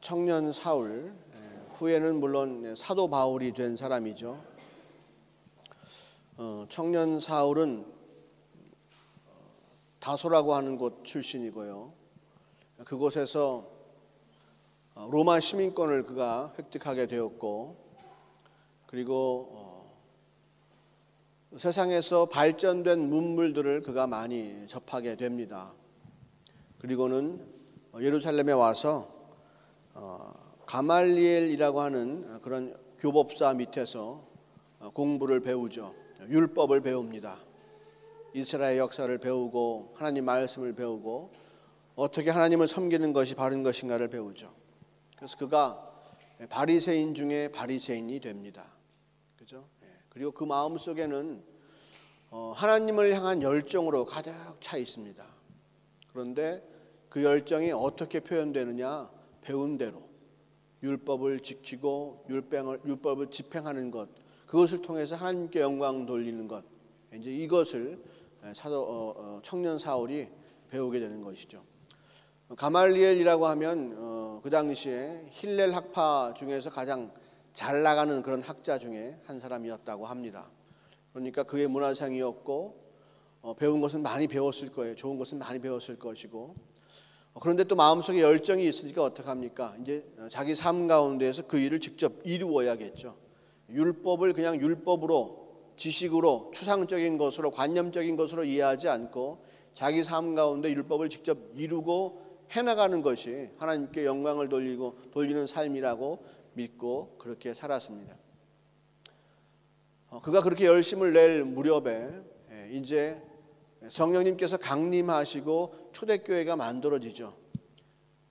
청년 사울, 후에는 물론 사도 바울이 된 사람이죠. 청년 사울은 다소라고 하는 곳 출신이고요. 그곳에서 로마 시민권을 그가 획득하게 되었고, 그리고 세상에서 발전된 문물들을 그가 많이 접하게 됩니다. 그리고는 예루살렘에 와서 가말리엘이라고 하는 그런 교법사 밑에서 공부를 배우죠. 율법을 배웁니다. 이스라엘 역사를 배우고 하나님 말씀을 배우고 어떻게 하나님을 섬기는 것이 바른 것인가를 배우죠. 그래서 그가 바리새인 중에 바리새인이 됩니다. 그죠? 그리고 그 마음 속에는 하나님을 향한 열정으로 가득 차 있습니다. 그런데 그 열정이 어떻게 표현되느냐? 배운 대로 율법을 지키고 율법을 집행하는 것, 그것을 통해서 하나님께 영광 돌리는 것, 이제 이것을 청년 사울이 배우게 되는 것이죠. 가말리엘이라고 하면 그 당시에 힐렐 학파 중에서 가장 잘 나가는 그런 학자 중에 한 사람이었다고 합니다. 그러니까 그의 문화상이었고 배운 것은 많이 배웠을 거예요. 좋은 것은 많이 배웠을 것이고, 그런데 또 마음속에 열정이 있으니까 어떡합니까? 이제 자기 삶 가운데에서 그 일을 직접 이루어야겠죠. 율법을 그냥 율법으로, 지식으로, 추상적인 것으로, 관념적인 것으로 이해하지 않고 자기 삶 가운데 율법을 직접 이루고 해나가는 것이 하나님께 영광을 돌리는 삶이라고 믿고 그렇게 살았습니다. 그가 그렇게 열심을 낼 무렵에 이제 성령님께서 강림하시고 초대교회가 만들어지죠.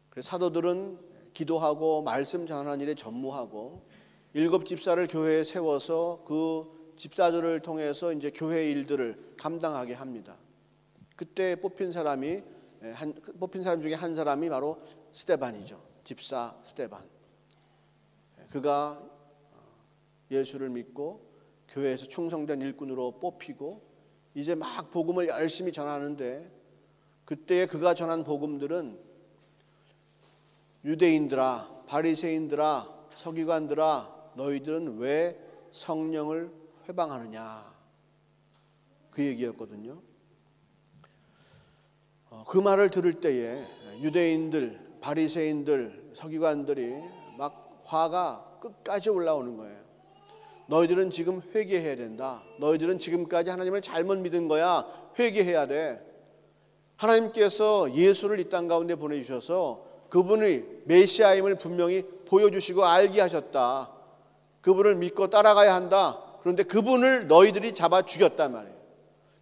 그래서 사도들은 기도하고 말씀 전하는 일에 전무하고 7 집사를 교회에 세워서 그 집사들을 통해서 이제 교회 일들을 감당하게 합니다. 그때 뽑힌 사람 중에 한 사람이 바로 스데반이죠. 집사 스데반. 그가 예수를 믿고 교회에서 충성된 일꾼으로 뽑히고 이제 막 복음을 열심히 전하는데, 그때 그가 전한 복음들은 유대인들아, 바리새인들아, 서기관들아, 너희들은 왜 성령을 회방하느냐, 그 얘기였거든요. 그 말을 들을 때에 유대인들, 바리새인들, 서기관들이 막 화가 끝까지 올라오는 거예요. 너희들은 지금 회개해야 된다. 너희들은 지금까지 하나님을 잘못 믿은 거야. 회개해야 돼. 하나님께서 예수를 이 땅 가운데 보내주셔서 그분의 메시아임을 분명히 보여주시고 알게 하셨다. 그분을 믿고 따라가야 한다. 그런데 그분을 너희들이 잡아 죽였단 말이에요.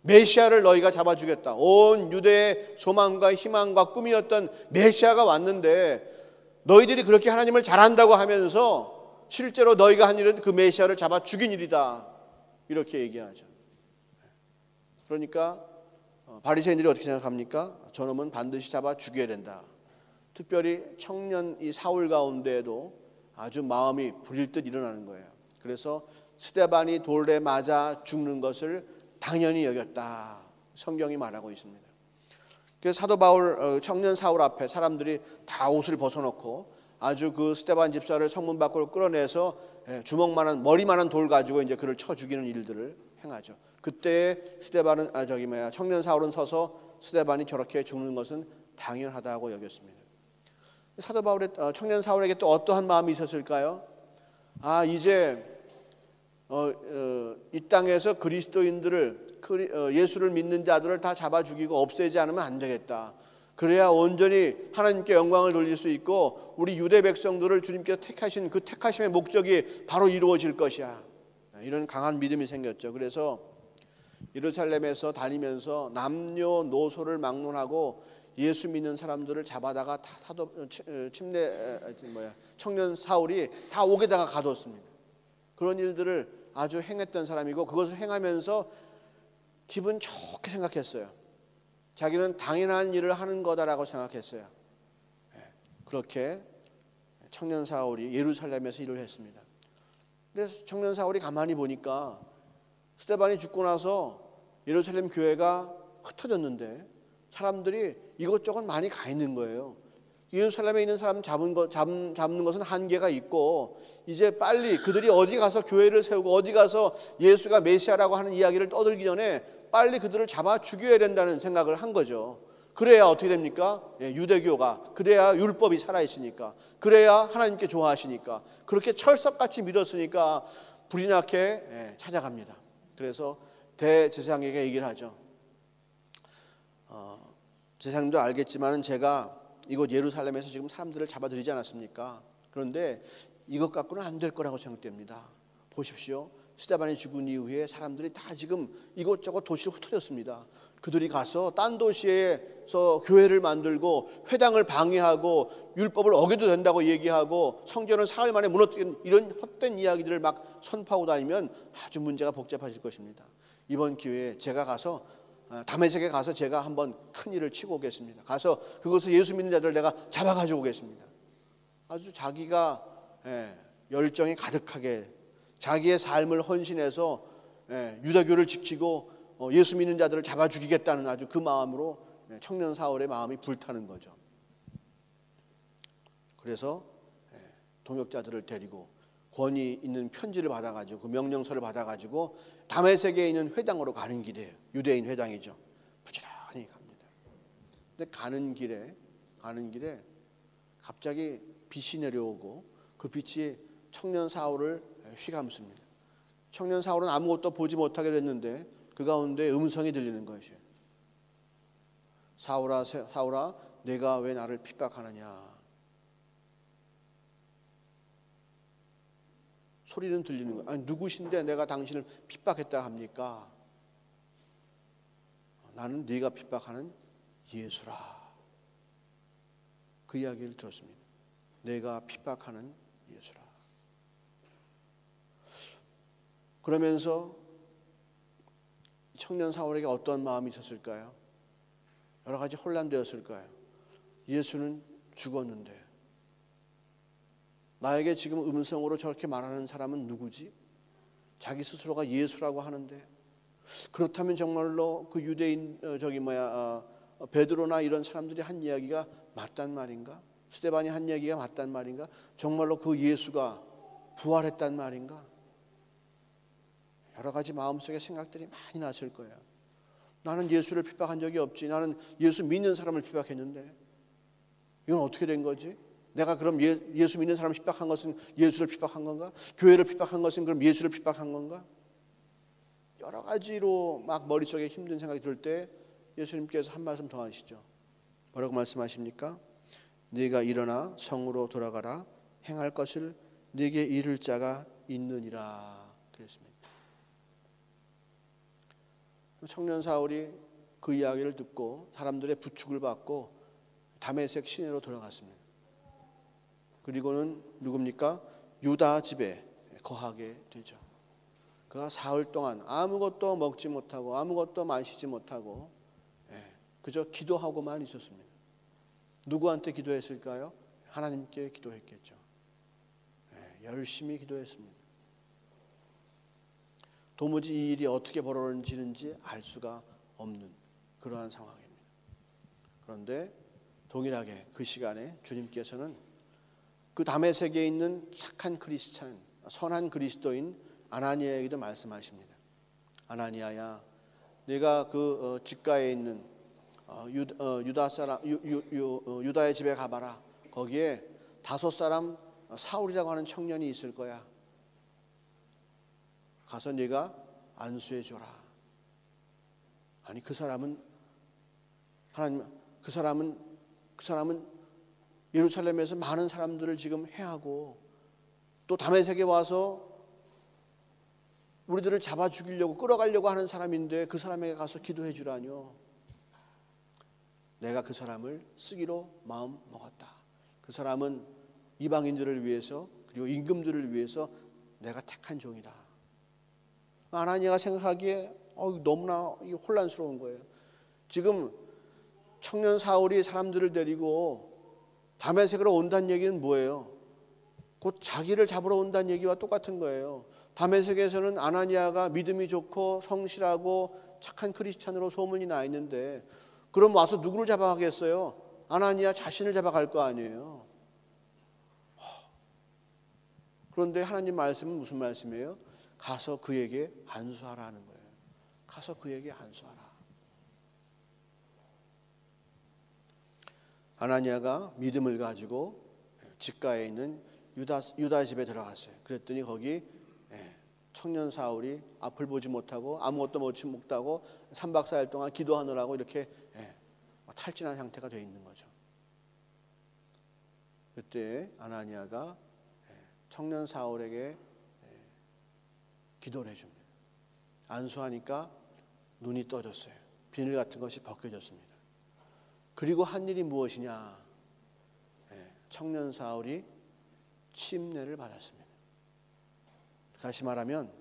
메시아를 너희가 잡아 죽였다. 온 유대의 소망과 희망과 꿈이었던 메시아가 왔는데 너희들이 그렇게 하나님을 잘한다고 하면서 실제로 너희가 한 일은 그 메시아를 잡아 죽인 일이다. 이렇게 얘기하죠. 그러니까 바리새인들이 어떻게 생각합니까? 저놈은 반드시 잡아 죽여야 된다. 특별히 청년 이 사울 가운데에도 아주 마음이 부릴 듯 일어나는 거예요. 그래서 스데반이 돌에 맞아 죽는 것을 당연히 여겼다. 성경이 말하고 있습니다. 그래서 사도 바울, 청년 사울 앞에 사람들이 다 옷을 벗어놓고 아주 그 스데반 집사를 성문 밖으로 끌어내서 주먹만한, 머리만한 돌 가지고 이제 그를 쳐 죽이는 일들을 행하죠. 그때 스데반은 청년 사울은 서서 스데반이 저렇게 죽는 것은 당연하다고 여겼습니다. 사도 바울의 청년 사울에게 또 어떠한 마음이 있었을까요? 이제 이 땅에서 그리스도인들을, 예수를 믿는 자들을 다 잡아 죽이고 없애지 않으면 안 되겠다. 그래야 온전히 하나님께 영광을 돌릴 수 있고 우리 유대 백성들을 주님께서 택하신 그 택하심의 목적이 바로 이루어질 것이야. 이런 강한 믿음이 생겼죠. 그래서 예루살렘에서 다니면서 남녀노소를 막론하고 예수 믿는 사람들을 잡아다가 다 청년 사울이 다 옥에다가 가뒀습니다. 그런 일들을 아주 행했던 사람이고, 그것을 행하면서 기분 좋게 생각했어요. 자기는 당연한 일을 하는 거다라고 생각했어요. 그렇게 청년 사울이 예루살렘에서 일을 했습니다. 그래서 청년 사울이 가만히 보니까 스데반이 죽고 나서 예루살렘 교회가 흩어졌는데 사람들이 이것저것 많이 가 있는 거예요. 예루살렘에 있는 사람 잡는 것은 한계가 있고 이제 빨리 그들이 어디 가서 교회를 세우고 어디 가서 예수가 메시아라고 하는 이야기를 떠들기 전에 빨리 그들을 잡아 죽여야 된다는 생각을 한 거죠. 그래야 어떻게 됩니까? 유대교가, 그래야 율법이 살아있으니까, 그래야 하나님께 좋아하시니까, 그렇게 철석같이 믿었으니까 불이 나게 찾아갑니다. 그래서 대제사장에게 얘기를 하죠. 제사장도 알겠지만 제가 이곳 예루살렘에서 지금 사람들을 잡아들이지 않았습니까? 그런데 이것 갖고는 안 될 거라고 생각됩니다. 보십시오. 스데반이 죽은 이후에 사람들이 다 지금 이곳저곳 도시를 흩어졌습니다. 그들이 가서 딴 도시에서 교회를 만들고 회당을 방해하고 율법을 어겨도 된다고 얘기하고 성전을 사흘 만에 무너뜨린 이런 헛된 이야기들을 막 선포하고 다니면 아주 문제가 복잡해질 것입니다. 이번 기회에 제가 가서 다메섹에 가서 제가 한번 큰 일을 치고 오겠습니다. 가서 그곳에 예수 믿는 자들 내가 잡아가지고 오겠습니다. 아주 자기가 열정이 가득하게 자기의 삶을 헌신해서 유대교를 지키고 예수 믿는 자들을 잡아 죽이겠다는 아주 그 마음으로 청년 사울의 마음이 불타는 거죠. 그래서 동역자들을 데리고 권위 있는 편지를 받아가지고 그 명령서를 받아가지고 다메섹에 있는 회당으로 가는 길이에요. 유대인 회당이죠. 부지런히 갑니다. 근데 가는 길에 갑자기 빛이 내려오고 그 빛이 청년 사울을 휘감습니다. 청년 사울은 아무것도 보지 못하게 됐는데 그 가운데 음성이 들리는 것이에요. 사울아, 내가 왜 나를 핍박하느냐. 소리는 들리는 거예요. 아니, 누구신데 내가 당신을 핍박했다 합니까? 나는 네가 핍박하는 예수라. 그 이야기를 들었습니다. 내가 핍박하는 예수라. 그러면서 청년 사울에게 어떤 마음이 있었을까요? 여러 가지 혼란되었을까요? 예수는 죽었는데 나에게 지금 음성으로 저렇게 말하는 사람은 누구지? 자기 스스로가 예수라고 하는데 그렇다면 정말로 그 유대인 베드로나 이런 사람들이 한 이야기가 맞단 말인가? 스데반이 한 이야기가 맞단 말인가? 정말로 그 예수가 부활했단 말인가? 여러 가지 마음속에 생각들이 많이 났을 거예요. 나는 예수를 핍박한 적이 없지. 나는 예수 믿는 사람을 핍박했는데 이건 어떻게 된 거지? 내가 그럼 예수 믿는 사람을 핍박한 것은 예수를 핍박한 건가? 교회를 핍박한 것은 그럼 예수를 핍박한 건가? 여러 가지로 막 머릿속에 힘든 생각이 들 때 예수님께서 한 말씀 더 하시죠. 뭐라고 말씀하십니까? 네가 일어나 성으로 돌아가라. 행할 것을 네게 이를 자가 있느니라 그랬습니다. 청년 사울이 그 이야기를 듣고 사람들의 부축을 받고 다메섹 시내로 돌아갔습니다. 그리고는 누굽니까? 유다 집에 거하게 되죠. 그가 사흘 동안 아무것도 먹지 못하고 아무것도 마시지 못하고 그저 기도하고만 있었습니다. 누구한테 기도했을까요? 하나님께 기도했겠죠. 열심히 기도했습니다. 도무지 이 일이 어떻게 벌어지는지 알 수가 없는 그러한 상황입니다. 그런데 동일하게 그 시간에 주님께서는 그 다메섹에 있는 착한 크리스찬, 선한 그리스도인 아나니아에게도 말씀하십니다. 아나니아야, 네가 그 직가에 있는 유다의 집에 가봐라. 거기에 5 사람 사울이라고 하는 청년이 있을 거야. 가서 네가 안수해 줘라. 아니 그 사람은 예루살렘에서 많은 사람들을 지금 해하고 또 다메섹에 와서 우리들을 잡아 죽이려고 끌어가려고 하는 사람인데 그 사람에게 가서 기도해 주라뇨. 내가 그 사람을 쓰기로 마음 먹었다. 그 사람은 이방인들을 위해서 그리고 임금들을 위해서 내가 택한 종이다. 아나니아가 생각하기에 너무나 혼란스러운 거예요. 지금 청년 사울이 사람들을 데리고 다메섹으로 온다는 얘기는 뭐예요? 곧 자기를 잡으러 온다는 얘기와 똑같은 거예요. 다메섹에서는 아나니아가 믿음이 좋고 성실하고 착한 크리스찬으로 소문이 나 있는데 그럼 와서 누구를 잡아가겠어요? 아나니아 자신을 잡아갈 거 아니에요. 그런데 하나님 말씀은 무슨 말씀이에요? 가서 그에게 안수하라는 거예요. 가서 그에게 안수하라. 아나니아가 믿음을 가지고 집가에 있는 유다 집에 들어갔어요. 그랬더니 거기 청년 사울이 앞을 보지 못하고 아무것도 먹지 못하고 3박 4일 동안 기도하느라고 이렇게 탈진한 상태가 되어 있는 거죠. 그때 아나니아가 청년 사울에게 기도를 해줍니다. 안수하니까 눈이 떠졌어요. 비늘 같은 것이 벗겨졌습니다. 그리고 한 일이 무엇이냐? 청년 사울이 침례를 받았습니다. 다시 말하면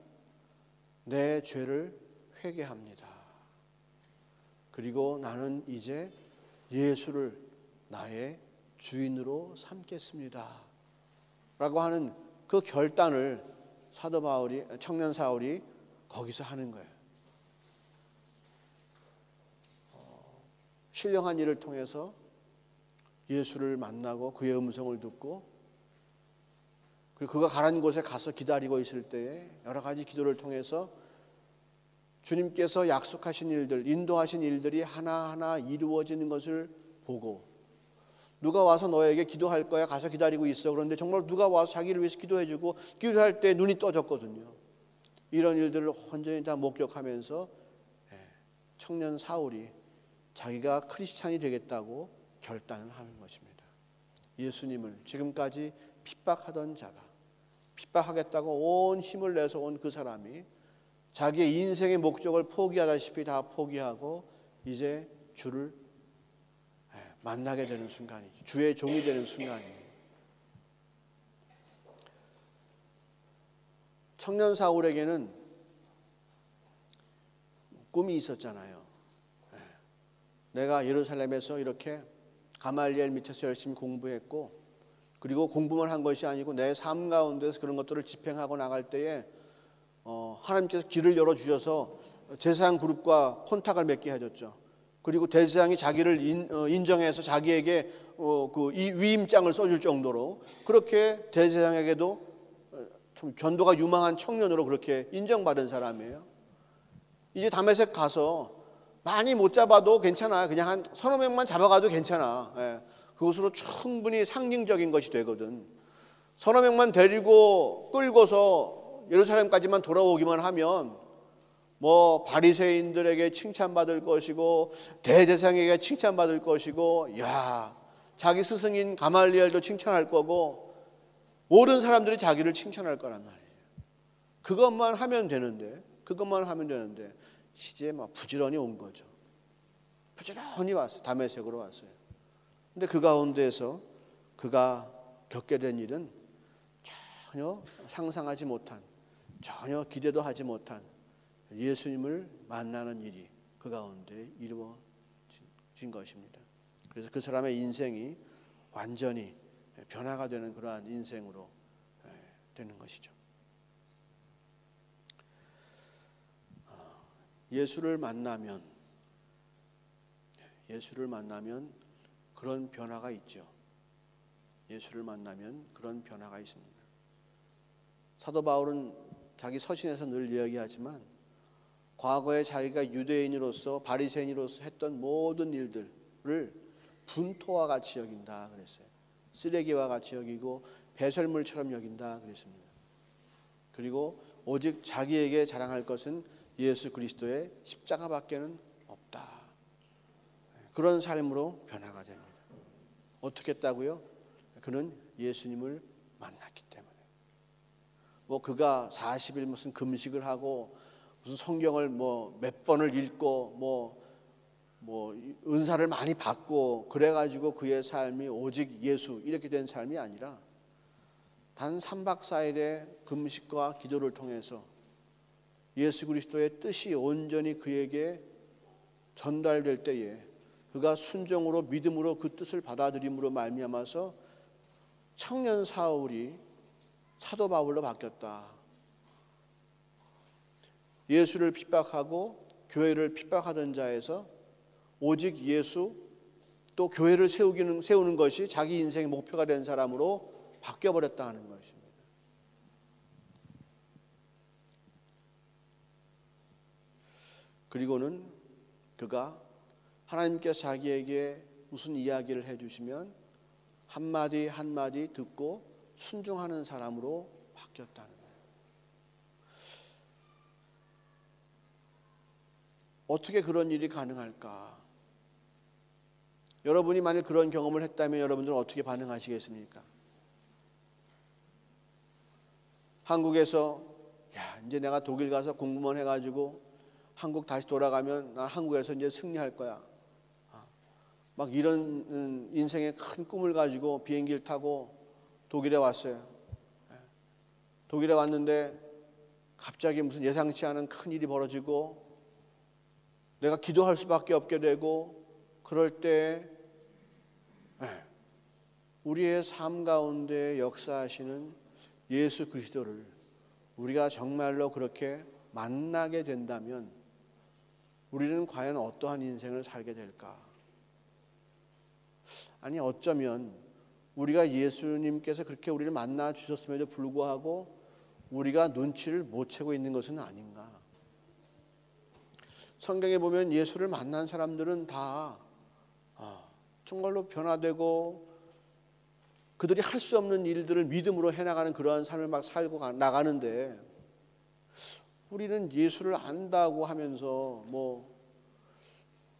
내 죄를 회개합니다. 그리고 나는 이제 예수를 나의 주인으로 삼겠습니다. 라고 하는 그 결단을 사도 바울이, 청년 사울이 거기서 하는 거예요. 신령한 일을 통해서 예수를 만나고 그의 음성을 듣고 그리고 그가 가는 곳에 가서 기다리고 있을 때에 여러 가지 기도를 통해서 주님께서 약속하신 일들, 인도하신 일들이 하나하나 이루어지는 것을 보고 누가 와서 너에게 기도할 거야 가서 기다리고 있어. 그런데 정말 누가 와서 자기를 위해서 기도해주고 기도할 때 눈이 떠졌거든요. 이런 일들을 온전히 다 목격하면서 청년 사울이 자기가 크리스찬이 되겠다고 결단을 하는 것입니다. 예수님을 지금까지 핍박하던 자가 핍박하겠다고 온 힘을 내서 온 그 사람이 자기의 인생의 목적을 포기하다시피 다 포기하고 이제 주를 만나게 되는 순간이죠. 주의 종이 되는 순간이에요. 청년 사울에게는 꿈이 있었잖아요. 내가 예루살렘에서 이렇게 가말리엘 밑에서 열심히 공부했고 그리고 공부만 한 것이 아니고 내 삶 가운데서 그런 것들을 집행하고 나갈 때에 하나님께서 길을 열어주셔서 제사장 그룹과 콘탁을 맺게 해줬죠. 그리고 대제사장이 자기를 인정해서 자기에게 이 위임장을 써줄 정도로 그렇게 대제사장에게도 좀 전도가 유망한 청년으로 그렇게 인정받은 사람이에요. 이제 다메섹 가서 많이 못 잡아도 괜찮아요. 그냥 한 서너 명만 잡아가도 괜찮아. 그것으로 충분히 상징적인 것이 되거든. 서너 명만 데리고 끌고서 예루살렘까지만 돌아오기만 하면 뭐 바리새인들에게 칭찬받을 것이고 대제사장에게 칭찬받을 것이고 야 자기 스승인 가말리엘도 칭찬할 거고 모든 사람들이 자기를 칭찬할 거란 말이에요. 그것만 하면 되는데 이제 막 부지런히 온 거죠. 부지런히 왔어요. 다메섹으로 왔어요. 근데 그 가운데에서 그가 겪게 된 일은 전혀 상상하지 못한, 전혀 기대도 하지 못한 예수님을 만나는 일이 그 가운데 이루어진 것입니다. 그래서 그 사람의 인생이 완전히 변화가 되는 그러한 인생으로 되는 것이죠. 예수를 만나면 그런 변화가 있죠. 예수를 만나면 그런 변화가 있습니다. 사도 바울은 자기 서신에서 늘 이야기하지만 과거에 자기가 유대인으로서 바리새인으로서 했던 모든 일들을 분토와 같이 여긴다 그랬어요. 쓰레기와 같이 여기고 배설물처럼 여긴다 그랬습니다. 그리고 오직 자기에게 자랑할 것은 예수 그리스도의 십자가밖에는 없다. 그런 삶으로 변화가 됩니다. 어떻게 했다고요? 그는 예수님을 만났기 때문에. 뭐 그가 40일 무슨 금식을 하고 무슨 성경을 뭐 몇 번을 읽고 뭐 은사를 많이 받고 그래가지고 그의 삶이 오직 예수 이렇게 된 삶이 아니라 단 3박 4일의 금식과 기도를 통해서 예수 그리스도의 뜻이 온전히 그에게 전달될 때에 그가 순종으로 믿음으로 그 뜻을 받아들임으로 말미암아서 청년 사울이 사도 바울로 바뀌었다. 예수를 핍박하고 교회를 핍박하던 자에서 오직 예수 또 교회를 세우는 것이 자기 인생의 목표가 된 사람으로 바뀌어버렸다 하는 것입니다. 그리고는 그가 하나님께서 자기에게 무슨 이야기를 해주시면 한마디 한마디 듣고 순종하는 사람으로 바뀌었다는 거예요. 어떻게 그런 일이 가능할까? 여러분이 만일 그런 경험을 했다면 여러분들은 어떻게 반응하시겠습니까? 한국에서 이제 내가 독일 가서 공부만 해가지고 한국 다시 돌아가면 난 한국에서 이제 승리할 거야. 막 이런 인생의 큰 꿈을 가지고 비행기를 타고 독일에 왔어요. 독일에 왔는데 갑자기 무슨 예상치 않은 큰 일이 벌어지고 내가 기도할 수밖에 없게 되고, 그럴 때 우리의 삶 가운데 역사하시는 예수 그리스도를 우리가 정말로 그렇게 만나게 된다면 우리는 과연 어떠한 인생을 살게 될까? 아니, 어쩌면 우리가 예수님께서 그렇게 우리를 만나 주셨음에도 불구하고 우리가 눈치를 못 채고 있는 것은 아닌가? 성경에 보면 예수를 만난 사람들은 다 정말로 변화되고 그들이 할 수 없는 일들을 믿음으로 해나가는 그러한 삶을 막 살고 나가는데, 우리는 예수를 안다고 하면서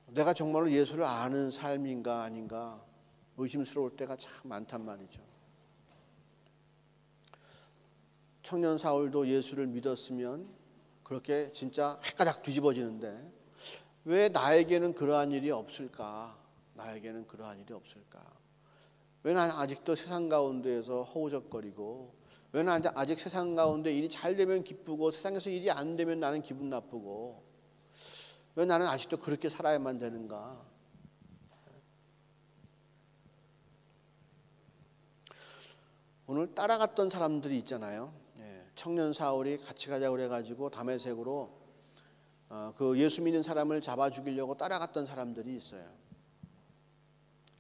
내가 정말로 예수를 아는 삶인가 아닌가 의심스러울 때가 참 많단 말이죠. 청년 사울도 예수를 믿었으면 그렇게 진짜 헷가닥 뒤집어지는데 왜 나에게는 그러한 일이 없을까? 나에게는 그러한 일이 없을까? 왜 나는 아직도 세상 가운데에서 허우적거리고, 왜 나는 아직 세상 가운데 일이 잘 되면 기쁘고 세상에서 일이 안 되면 나는 기분 나쁘고, 왜 나는 아직도 그렇게 살아야만 되는가? 오늘 따라갔던 사람들이 있잖아요. 청년 사울이 같이 가자고 그래가지고 다메섹으로 그 예수 믿는 사람을 잡아 죽이려고 따라갔던 사람들이 있어요.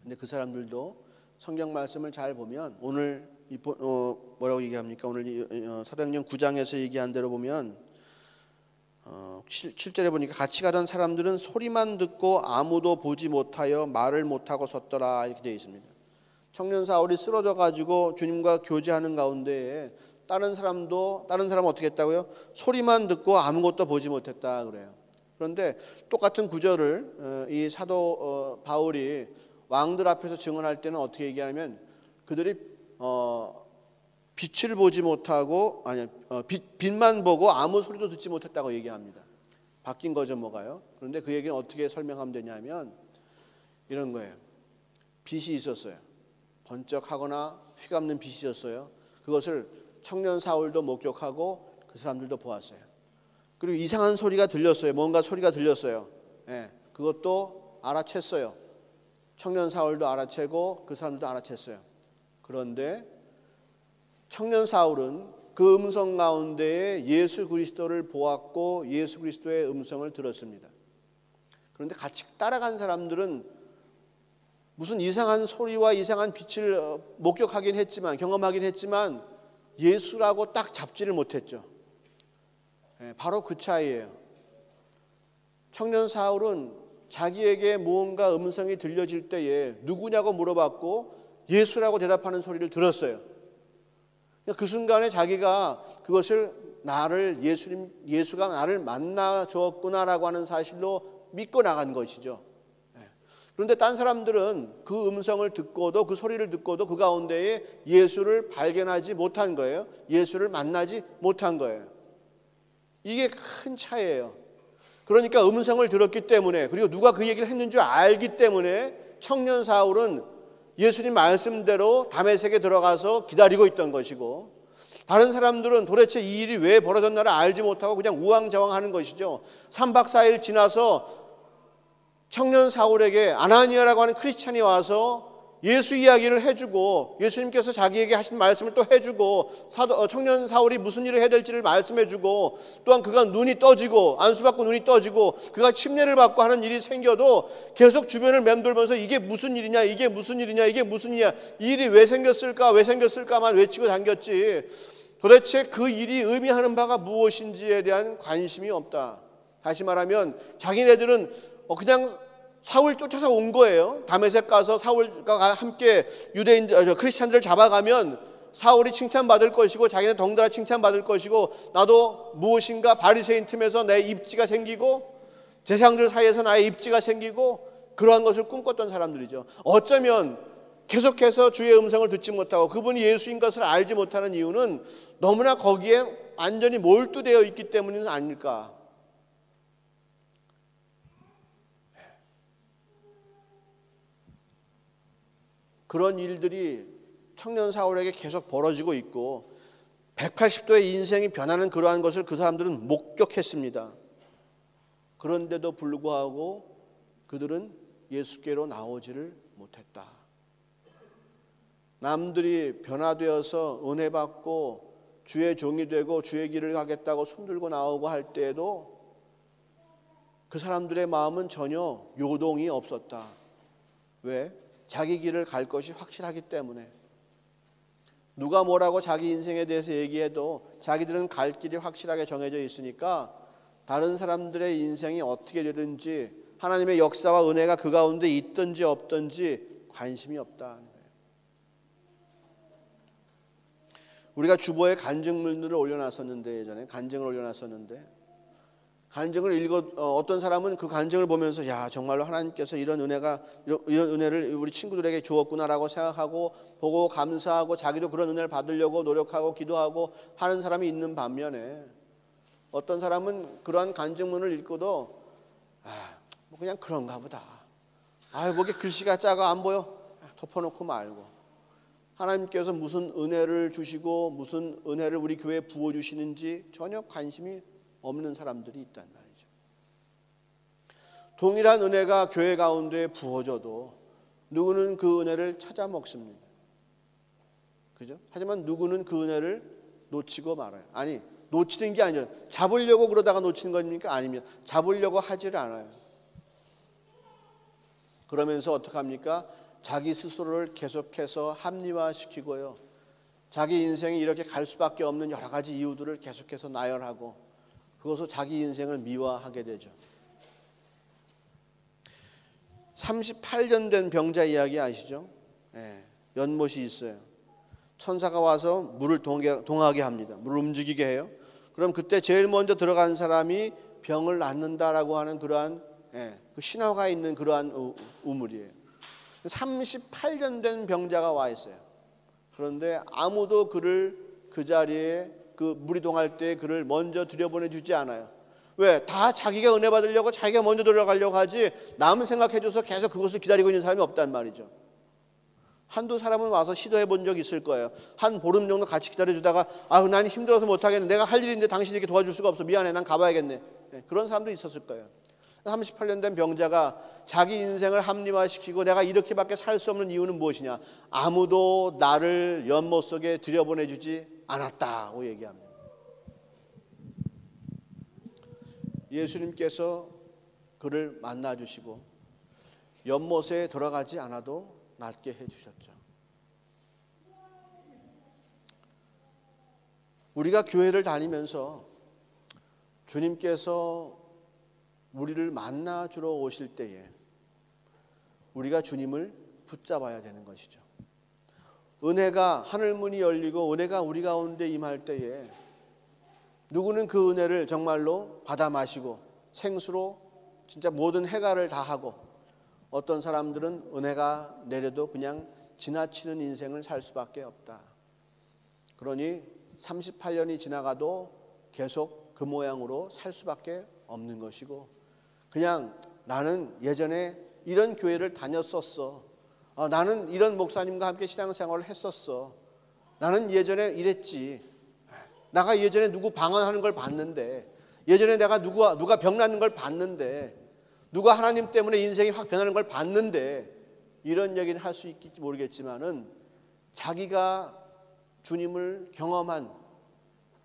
근데 그 사람들도 성경 말씀을 잘 보면 오늘 뭐라고 얘기합니까? 오늘 사도행전 9장에서 얘기한 대로 보면 7절에 보니까 같이 가던 사람들은 소리만 듣고 아무도 보지 못하여 말을 못하고 섰더라, 이렇게 되어 있습니다. 청년 사울이 쓰러져 가지고 주님과 교제하는 가운데에 다른 사람은 어떻게 했다고요? 소리만 듣고 아무것도 보지 못했다 그래요. 그런데 똑같은 구절을 이 사도 바울이 왕들 앞에서 증언할 때는 어떻게 얘기하냐면 그들이 빛을 보지 못하고 빛만 보고 아무 소리도 듣지 못했다고 얘기합니다. 바뀐 거죠, 뭐가요? 그런데 그 얘기는 어떻게 설명하면 되냐면 이런 거예요. 빛이 있었어요. 번쩍하거나 휘감는 빛이 있었어요. 그것을 청년 사울도 목격하고 그 사람들도 보았어요. 그리고 이상한 소리가 들렸어요. 뭔가 소리가 들렸어요. 그것도 알아챘어요. 청년 사울도 알아채고 그 사람들도 알아챘어요. 그런데 청년 사울은 그 음성 가운데에 예수 그리스도를 보았고 예수 그리스도의 음성을 들었습니다. 그런데 같이 따라간 사람들은 무슨 이상한 소리와 이상한 빛을 목격하긴 했지만, 경험하긴 했지만 예수라고 딱 잡지를 못했죠. 바로 그 차이예요. 청년 사울은 자기에게 무언가 음성이 들려질 때에 누구냐고 물어봤고 예수라고 대답하는 소리를 들었어요. 그 순간에 자기가 그것을 예수가 나를 만나 주었구나라고 하는 사실로 믿고 나간 것이죠. 그런데 딴 사람들은 그 음성을 듣고도, 그 소리를 듣고도 그 가운데에 예수를 발견하지 못한 거예요. 예수를 만나지 못한 거예요. 이게 큰 차이예요. 그러니까 음성을 들었기 때문에, 그리고 누가 그 얘기를 했는 줄 알기 때문에 청년 사울은 예수님 말씀대로 다메섹에 들어가서 기다리고 있던 것이고, 다른 사람들은 도대체 이 일이 왜 벌어졌나를 알지 못하고 그냥 우왕좌왕하는 것이죠. 3박 4일 지나서 청년 사울에게 아나니아라고 하는 크리스찬이 와서 예수 이야기를 해주고 예수님께서 자기에게 하신 말씀을 또 해주고 청년 사울이 무슨 일을 해야 될지를 말씀해주고 또한 그가 눈이 떠지고 안수받고 눈이 떠지고 그가 침례를 받고 하는 일이 생겨도 계속 주변을 맴돌면서 이게 무슨 일이냐 이게 무슨 일이냐 이게 무슨 일이냐 이 일이 왜 생겼을까만 외치고 당겼지 도대체 그 일이 의미하는 바가 무엇인지에 대한 관심이 없다. 다시 말하면 자기네들은 그냥 사울 쫓아서 온 거예요. 다메섹 가서 사울과 함께 크리스찬들을 잡아가면 사울이 칭찬받을 것이고 자기네 덩달아 칭찬받을 것이고 나도 무엇인가 바리새인 틈에서 내 입지가 생기고 제사장들 사이에서 나의 입지가 생기고 그러한 것을 꿈꿨던 사람들이죠. 어쩌면 계속해서 주의 음성을 듣지 못하고 그분이 예수인 것을 알지 못하는 이유는 너무나 거기에 완전히 몰두되어 있기 때문은 아닐까. 그런 일들이 청년 사울에게 계속 벌어지고 있고 180도의 인생이 변하는 그러한 것을 그 사람들은 목격했습니다. 그런데도 불구하고 그들은 예수께로 나오지를 못했다. 남들이 변화되어서 은혜 받고 주의 종이 되고 주의 길을 가겠다고 손들고 나오고 할 때에도 그 사람들의 마음은 전혀 요동이 없었다. 왜? 자기 길을 갈 것이 확실하기 때문에. 누가 뭐라고 자기 인생에 대해서 얘기해도 자기들은 갈 길이 확실하게 정해져 있으니까 다른 사람들의 인생이 어떻게 되든지 하나님의 역사와 은혜가 그 가운데 있든지 없든지 관심이 없다. 우리가 주보에 간증문들을 올려놨었는데 예전에 간증을 올려놨었는데 간증을 어떤 사람은 그 간증을 보면서 야 정말로 하나님께서 이런 은혜를 우리 친구들에게 주었구나라고 생각하고 보고 감사하고 자기도 그런 은혜를 받으려고 노력하고 기도하고 하는 사람이 있는 반면에 어떤 사람은 그러한 간증문을 읽고도 뭐 그냥 그런가 보다. 뭐게 글씨가 작아 안 보여? 덮어놓고 말고. 하나님께서 무슨 은혜를 주시고 무슨 은혜를 우리 교회에 부어주시는지 전혀 관심이 없는 사람들이 있단 말이죠. 동일한 은혜가 교회 가운데 부어져도 누구는 그 은혜를 찾아 먹습니다. 그죠? 하지만 누구는 그 은혜를 놓치고 말아요. 아니, 놓치는 게 아니죠. 잡으려고 그러다가 놓치는 겁니까? 아닙니다. 잡으려고 하질 않아요. 그러면서 어떻게 합니까? 자기 스스로를 계속해서 합리화시키고요. 자기 인생이 이렇게 갈 수밖에 없는 여러 가지 이유들을 계속해서 나열하고 그것을 자기 인생을 미화하게 되죠. 38년 된 병자 이야기 아시죠? 연못이 있어요. 천사가 와서 물을 동하게 합니다. 물을 움직이게 해요. 그럼 그때 제일 먼저 들어간 사람이 병을 낫는다라고 하는 그러한 그 신화가 있는 그러한 우물이에요. 38년 된 병자가 와 있어요. 그런데 아무도 그를 그 자리에 그 물이 동할 때 그를 먼저 들여보내주지 않아요. 왜? 다 자기가 은혜 받으려고 자기가 먼저 들어가려고 하지 남은 생각해줘서 계속 그것을 기다리고 있는 사람이 없단 말이죠. 한두 사람은 와서 시도해 본 적 있을 거예요. 한 보름 정도 같이 기다려주다가 난 힘들어서 못하겠네. 내가 할 일인데 당신이 이렇게 도와줄 수가 없어. 미안해. 난 가봐야겠네. 그런 사람도 있었을 거예요. 38년 된 병자가 자기 인생을 합리화시키고 내가 이렇게밖에 살 수 없는 이유는 무엇이냐? 아무도 나를 연못 속에 들여보내주지 않았다고 얘기합니다. 예수님께서 그를 만나주시고 연못에 들어가지 않아도 낫게 해주셨죠. 우리가 교회를 다니면서 주님께서 우리를 만나주러 오실 때에 우리가 주님을 붙잡아야 되는 것이죠. 은혜가 하늘문이 열리고 은혜가 우리 가운데 임할 때에 누구는 그 은혜를 정말로 받아 마시고 생수로 진짜 모든 해가를 다 하고 어떤 사람들은 은혜가 내려도 그냥 지나치는 인생을 살 수밖에 없다. 그러니 38년이 지나가도 계속 그 모양으로 살 수밖에 없는 것이고 그냥 나는 예전에 이런 교회를 다녔었어. 나는 이런 목사님과 함께 신앙생활을 했었어. 나는 예전에 이랬지. 내가 예전에 누구 방언하는 걸 봤는데 예전에 내가 누가 병나는 걸 봤는데 누가 하나님 때문에 인생이 확 변하는 걸 봤는데 이런 얘기는 할 수 있을지 모르겠지만은 자기가 주님을 경험한,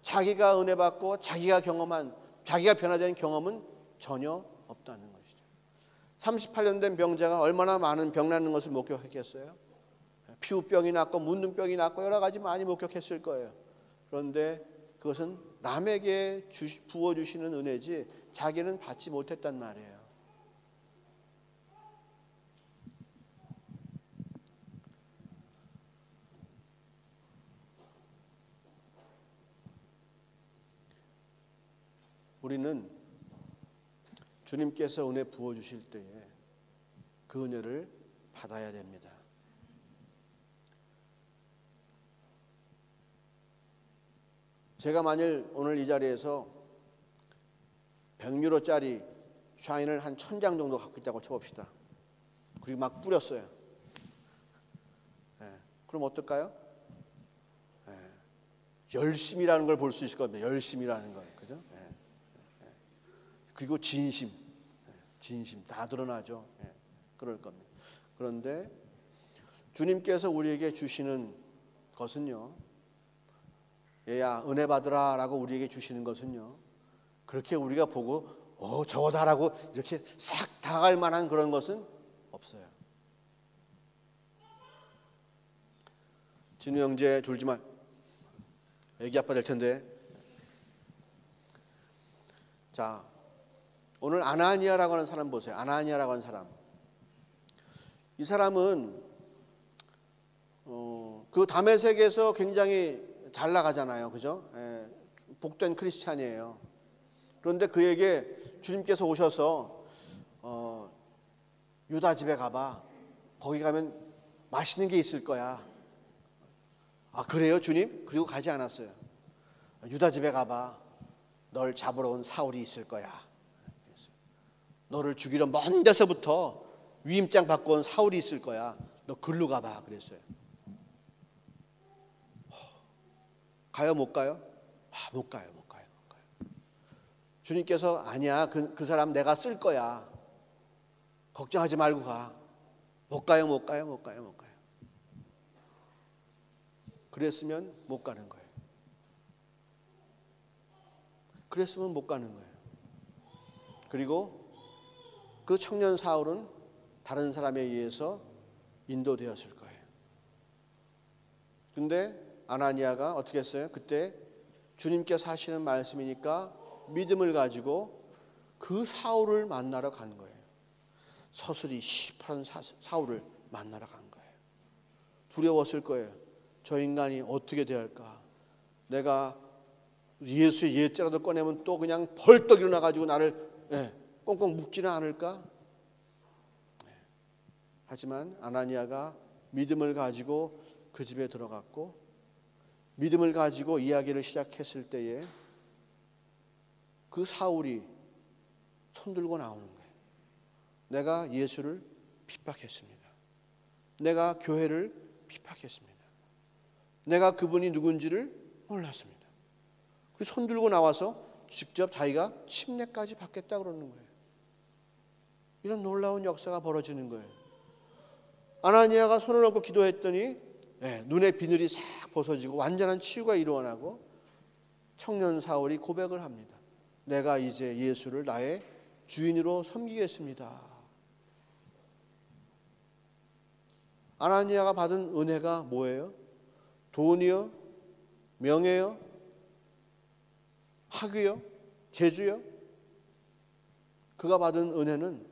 자기가 은혜 받고 자기가 경험한, 자기가 변화된 경험은 전혀 없다는 것이죠. 38년 된 병자가 얼마나 많은 병 낳는 것을 목격했겠어요? 피부병이 났고 문둥병이 났고 여러 가지 많이 목격했을 거예요. 그런데 그것은 남에게 부어주시는 은혜지 자기는 받지 못했단 말이에요. 우리는 주님께서 은혜 부어주실 때에 그 은혜를 받아야 됩니다. 제가 만일 오늘 이 자리에서 100유로짜리 샤인을 한 1000장 정도 갖고 있다고 쳐봅시다. 그리고 막 뿌렸어요. 그럼 어떨까요? 열심이라는 걸 볼 수 있을 겁니다. 열심이라는 걸. 그죠? 그리고 진심 다 드러나죠. 그럴 겁니다. 그런데 주님께서 우리에게 주시는 것은요, 얘야 은혜 받으라 라고 우리에게 주시는 것은요, 그렇게 우리가 보고 저거다라고 이렇게 싹 다가갈 만한 그런 것은 없어요. 진우 형제 졸지 마. 애기 아빠 될 텐데. 자, 오늘 아나니아라고 하는 사람 보세요. 아나니아라고 하는 사람. 이 사람은 그 다메섹에서 굉장히 잘 나가잖아요. 그죠? 복된 크리스찬이에요. 그런데 그에게 주님께서 오셔서 유다 집에 가봐. 거기 가면 맛있는 게 있을 거야. 아, 그래요 주님? 그리고 가지 않았어요. 유다 집에 가봐. 널 잡으러 온 사울이 있을 거야. 너를 죽이러 먼 데서부터 위임장 받고 온 사울이 있을 거야. 너 글로 가봐. 그랬어요. 가요 못 가요? 못 가요. 주님께서 아니야. 그 사람 내가 쓸 거야. 걱정하지 말고 가. 못 가요. 그랬으면 못 가는 거예요. 그리고 그 청년 사울은 다른 사람에 의해서 인도되었을 거예요. 근데 아나니아가 어떻게 했어요? 그때 주님께서 하시는 말씀이니까 믿음을 가지고 그 사울을 만나러 간 거예요. 서슬이 시퍼런 사울을 만나러 간 거예요. 두려웠을 거예요. 저 인간이 어떻게 대할까? 내가 예수의 예자라도 꺼내면 또 그냥 벌떡 일어나가지고 나를 꽁꽁 묶지는 않을까? 하지만 아나니아가 믿음을 가지고 그 집에 들어갔고 믿음을 가지고 이야기를 시작했을 때에 그 사울이 손들고 나오는 거예요. 내가 예수를 핍박했습니다. 내가 교회를 핍박했습니다. 내가 그분이 누군지를 몰랐습니다. 그래서 손들고 나와서 직접 자기가 침례까지 받겠다 그러는 거예요. 이런 놀라운 역사가 벌어지는 거예요. 아나니아가 손을 얹고 기도했더니 눈의 비늘이 싹 벗어지고 완전한 치유가 일어나고 청년 사울이 고백을 합니다. 내가 이제 예수를 나의 주인으로 섬기겠습니다. 아나니아가 받은 은혜가 뭐예요? 돈이요? 명예요? 학위요? 재주요? 그가 받은 은혜는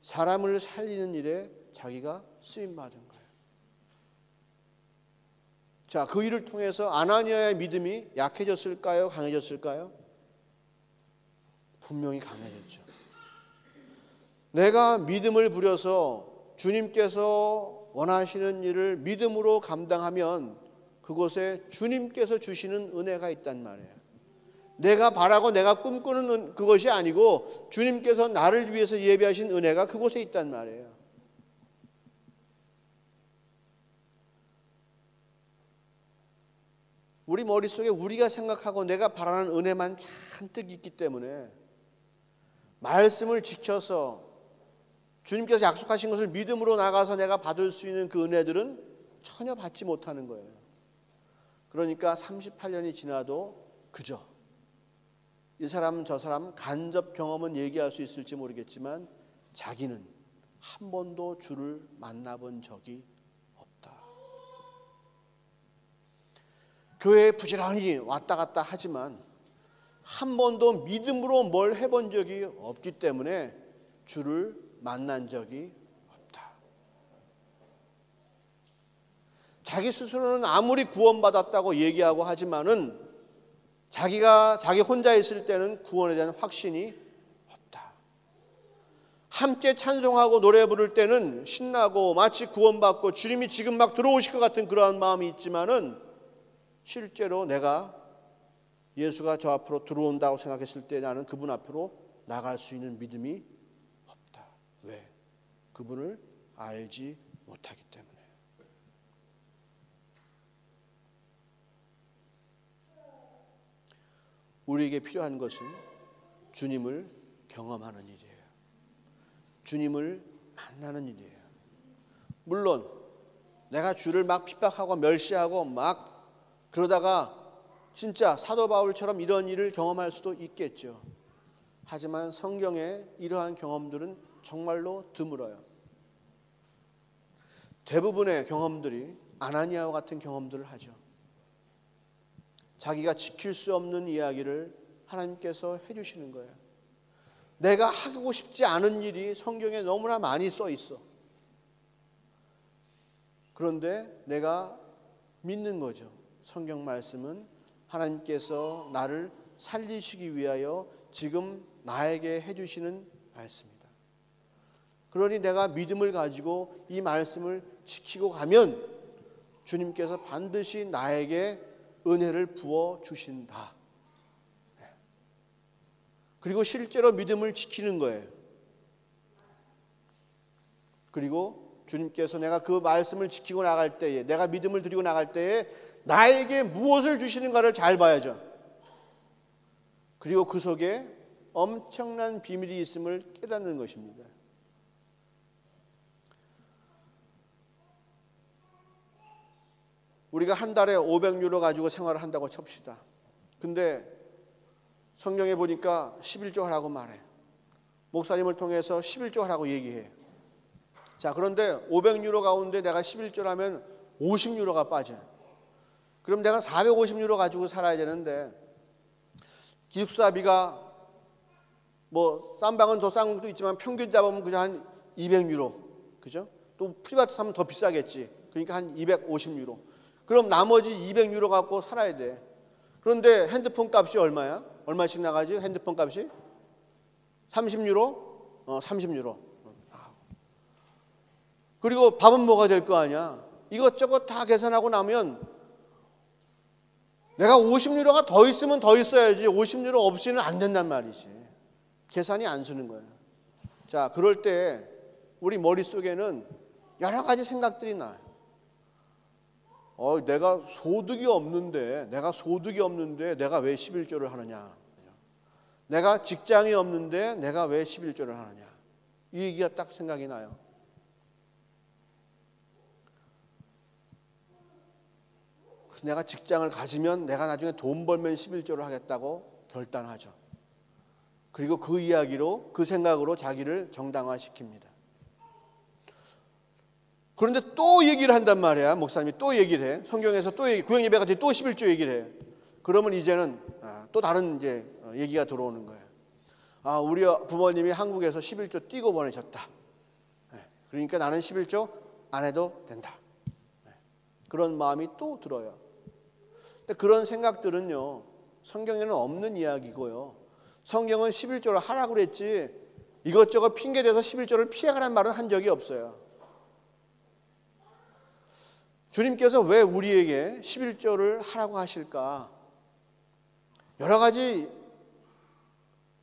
사람을 살리는 일에 자기가 쓰임받은 거예요. 자, 그 일을 통해서 아나니아의 믿음이 약해졌을까요? 강해졌을까요? 분명히 강해졌죠. 내가 믿음을 부려서 주님께서 원하시는 일을 믿음으로 감당하면 그곳에 주님께서 주시는 은혜가 있단 말이에요. 내가 바라고 내가 꿈꾸는 그것이 아니고 주님께서 나를 위해서 예비하신 은혜가 그곳에 있단 말이에요. 우리 머릿속에 우리가 생각하고 내가 바라는 은혜만 잔뜩 있기 때문에 말씀을 지켜서 주님께서 약속하신 것을 믿음으로 나가서 내가 받을 수 있는 그 은혜들은 전혀 받지 못하는 거예요. 그러니까 38년이 지나도 그저 이 사람 저 사람 간접 경험은 얘기할 수 있을지 모르겠지만 자기는 한 번도 주를 만나본 적이 없다. 교회에 부지런히 왔다 갔다 하지만 한 번도 믿음으로 뭘 해본 적이 없기 때문에 주를 만난 적이 없다. 자기 스스로는 아무리 구원받았다고 얘기하고 하지만은 자기 혼자 있을 때는 구원에 대한 확신이 없다. 함께 찬송하고 노래 부를 때는 신나고 마치 구원받고 주님이 지금 막 들어오실 것 같은 그러한 마음이 있지만은 실제로 내가 예수가 저 앞으로 들어온다고 생각했을 때 나는 그분 앞으로 나갈 수 있는 믿음이 없다. 왜? 그분을 알지 못하기 때문에. 우리에게 필요한 것은 주님을 경험하는 일이에요. 주님을 만나는 일이에요. 물론 내가 주를 막 핍박하고 멸시하고 막 그러다가 진짜 사도 바울처럼 이런 일을 경험할 수도 있겠죠. 하지만 성경에 이러한 경험들은 정말로 드물어요. 대부분의 경험들이 아나니아와 같은 경험들을 하죠. 자기가 지킬 수 없는 이야기를 하나님께서 해주시는 거예요. 내가 하고 싶지 않은 일이 성경에 너무나 많이 써 있어. 그런데 내가 믿는 거죠. 성경 말씀은 하나님께서 나를 살리시기 위하여 지금 나에게 해주시는 말씀이다. 그러니 내가 믿음을 가지고 이 말씀을 지키고 가면 주님께서 반드시 나에게 은혜를 부어 주신다. 그리고 실제로 믿음을 지키는 거예요. 그리고 주님께서 내가 그 말씀을 지키고 나갈 때에, 내가 믿음을 드리고 나갈 때에 나에게 무엇을 주시는가를 잘 봐야죠. 그리고 그 속에 엄청난 비밀이 있음을 깨닫는 것입니다. 우리가 한 달에 500유로 가지고 생활을 한다고 칩시다. 근데 성경에 보니까 11조 하라고 말해. 목사님을 통해서 11조 하라고 얘기해. 자, 그런데 500유로 가운데 내가 11조를 하면 50유로가 빠져. 그럼 내가 450유로 가지고 살아야 되는데 기숙사비가 뭐 싼 방은 더 싼 것도 있지만 평균 잡으면 그냥 한 200유로. 그죠? 또 프리바트 사면 더 비싸겠지. 그러니까 한 250유로. 그럼 나머지 200유로 갖고 살아야 돼. 그런데 핸드폰 값이 얼마야? 얼마씩 나가지? 핸드폰 값이? 30유로? 30유로. 그리고 밥은 뭐가 될 거 아니야? 이것저것 다 계산하고 나면 내가 50유로가 더 있으면 더 있어야지 50유로 없이는 안 된단 말이지. 계산이 안 서는 거야. 자, 그럴 때 우리 머릿속에는 여러 가지 생각들이 나요. 내가 소득이 없는데 내가 왜 11조를 하느냐. 내가 직장이 없는데 내가 왜 11조를 하느냐. 이 얘기가 딱 생각이 나요. 그래서 내가 직장을 가지면 내가 나중에 돈 벌면 11조를 하겠다고 결단하죠. 그리고 그 이야기로 그 생각으로 자기를 정당화시킵니다. 그런데 또 얘기를 한단 말이야. 목사님이 또 얘기를 해. 성경에서 또 구약예배 같은 또 11조 얘기를 해. 그러면 이제는 또 다른 이제 얘기가 들어오는 거예요. 우리 부모님이 한국에서 11조 띄고 보내셨다. 그러니까 나는 11조 안 해도 된다. 그런 마음이 또 들어요. 근데 그런 생각들은요, 성경에는 없는 이야기고요. 성경은 11조를 하라고 그랬지 이것저것 핑계대서 11조를 피해가라는 말은 한 적이 없어요. 주님께서 왜 우리에게 11조를 하라고 하실까? 여러 가지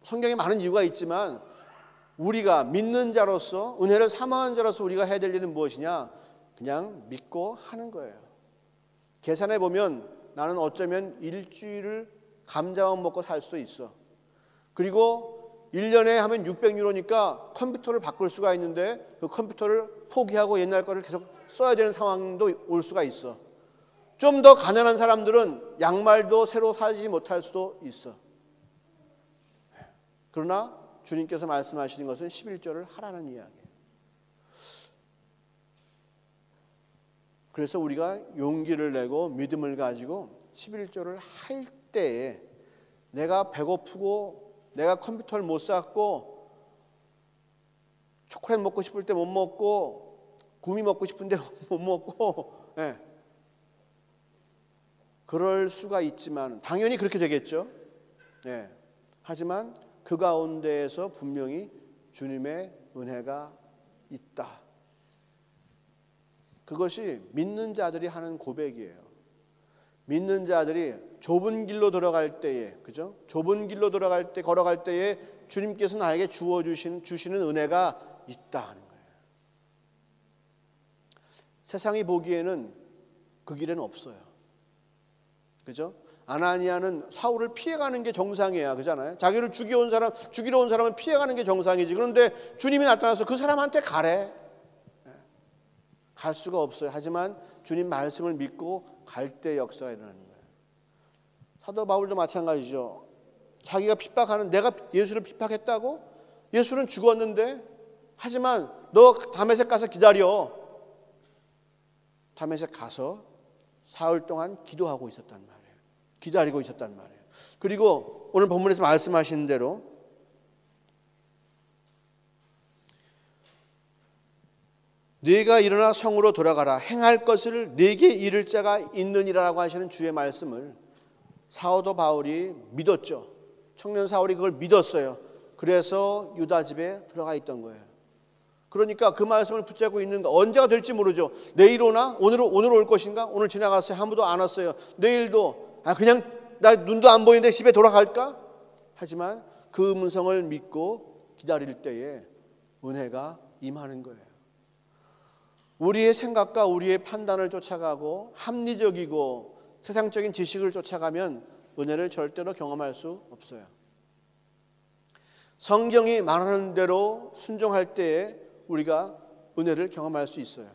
성경에 많은 이유가 있지만 우리가 믿는 자로서 은혜를 사모하는 자로서 우리가 해야 될 일은 무엇이냐? 그냥 믿고 하는 거예요. 계산해 보면 나는 어쩌면 일주일을 감자만 먹고 살 수도 있어. 그리고 1년에 하면 600유로니까 컴퓨터를 바꿀 수가 있는데 그 컴퓨터를 포기하고 옛날 거를 계속 써야 되는 상황도 올 수가 있어. 좀 더 가난한 사람들은 양말도 새로 사지 못할 수도 있어. 그러나 주님께서 말씀하시는 것은 11조를 하라는 이야기예요. 그래서 우리가 용기를 내고 믿음을 가지고 11조를 할 때에 내가 배고프고 내가 컴퓨터를 못 샀고 초콜릿 먹고 싶을 때 못 먹고 구미 먹고 싶은데 못 먹고 그럴 수가 있지만 당연히 그렇게 되겠죠. 하지만 그 가운데에서 분명히 주님의 은혜가 있다. 그것이 믿는 자들이 하는 고백이에요. 믿는 자들이 좁은 길로 들어갈 때에, 그죠? 좁은 길로 들어갈 때, 걸어갈 때에 주님께서 나에게 주시는 은혜가 있다 하는 거예요. 세상이 보기에는 그 길에는 없어요. 그죠? 아나니아는 사울을 피해가는 게 정상이야, 그잖아요. 자기를 죽이러 온 사람은 피해가는 게 정상이지. 그런데 주님이 나타나서 그 사람한테 가래. 갈 수가 없어요. 하지만 주님 말씀을 믿고 갈 때 역사가 일어나는 거예요. 사도 바울도 마찬가지죠. 자기가 핍박하는, 내가 예수를 핍박했다고? 예수는 죽었는데, 하지만 너 다메섹 가서 기다려. 다메섹 가서 사흘 동안 기도하고 있었단 말이에요. 기다리고 있었단 말이에요. 그리고 오늘 본문에서 말씀하신 대로 네가 일어나 성으로 돌아가라. 행할 것을 네게 이를 자가 있느니라고 하시는 주의 말씀을 사도 바울이 믿었죠. 청년 사울이 그걸 믿었어요. 그래서 유다 집에 들어가 있던 거예요. 그러니까 그 말씀을 붙잡고 있는가. 언제가 될지 모르죠. 내일 오나? 오늘 올 것인가? 오늘 지나갔어요. 아무도 안 왔어요. 내일도 그냥 나 눈도 안 보이는데 집에 돌아갈까? 하지만 그 음성을 믿고 기다릴 때에 은혜가 임하는 거예요. 우리의 생각과 우리의 판단을 쫓아가고 합리적이고 세상적인 지식을 쫓아가면 은혜를 절대로 경험할 수 없어요. 성경이 말하는 대로 순종할 때에 우리가 은혜를 경험할 수 있어요.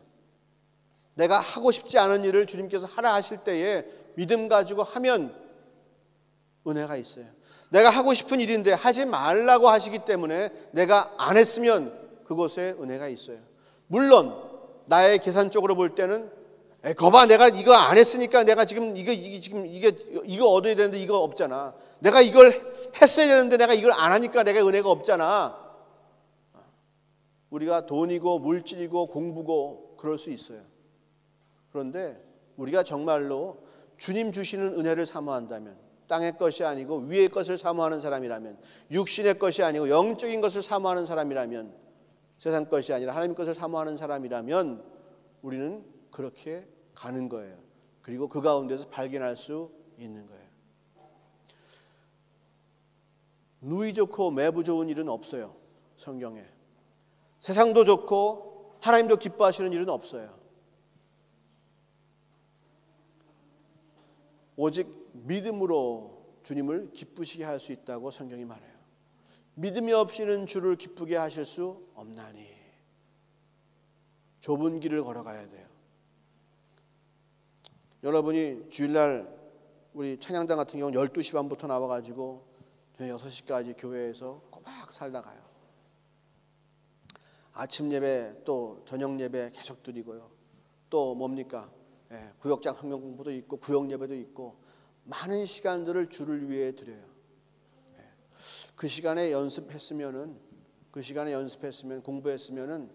내가 하고 싶지 않은 일을 주님께서 하라 하실 때에 믿음 가지고 하면 은혜가 있어요. 내가 하고 싶은 일인데 하지 말라고 하시기 때문에 내가 안 했으면 그곳에 은혜가 있어요. 물론 나의 계산적으로 볼 때는 거봐 내가 이거 안 했으니까 내가 지금 이거 얻어야 되는데 이거 없잖아. 내가 이걸 했어야 되는데 내가 이걸 안 하니까 내가 은혜가 없잖아. 우리가 돈이고 물질이고 공부고 그럴 수 있어요. 그런데 우리가 정말로 주님 주시는 은혜를 사모한다면, 땅의 것이 아니고 위의 것을 사모하는 사람이라면, 육신의 것이 아니고 영적인 것을 사모하는 사람이라면, 세상 것이 아니라 하나님 것을 사모하는 사람이라면 우리는 그렇게 가는 거예요. 그리고 그 가운데서 발견할 수 있는 거예요. 누이 좋고 매부 좋은 일은 없어요. 성경에. 세상도 좋고 하나님도 기뻐하시는 일은 없어요. 오직 믿음으로 주님을 기쁘시게 할 수 있다고 성경이 말해요. 믿음이 없이는 주를 기쁘게 하실 수 없나니. 좁은 길을 걸어가야 돼요. 여러분이 주일날 우리 찬양단 같은 경우는 12시 반부터 나와가지고 6시까지 교회에서 꼬박 살다 가요. 아침 예배 또 저녁 예배 계속 드리고요. 또 뭡니까? 구역장 성경 공부도 있고 구역 예배도 있고 많은 시간들을 주를 위해 드려요. 그 시간에 연습했으면 공부했으면은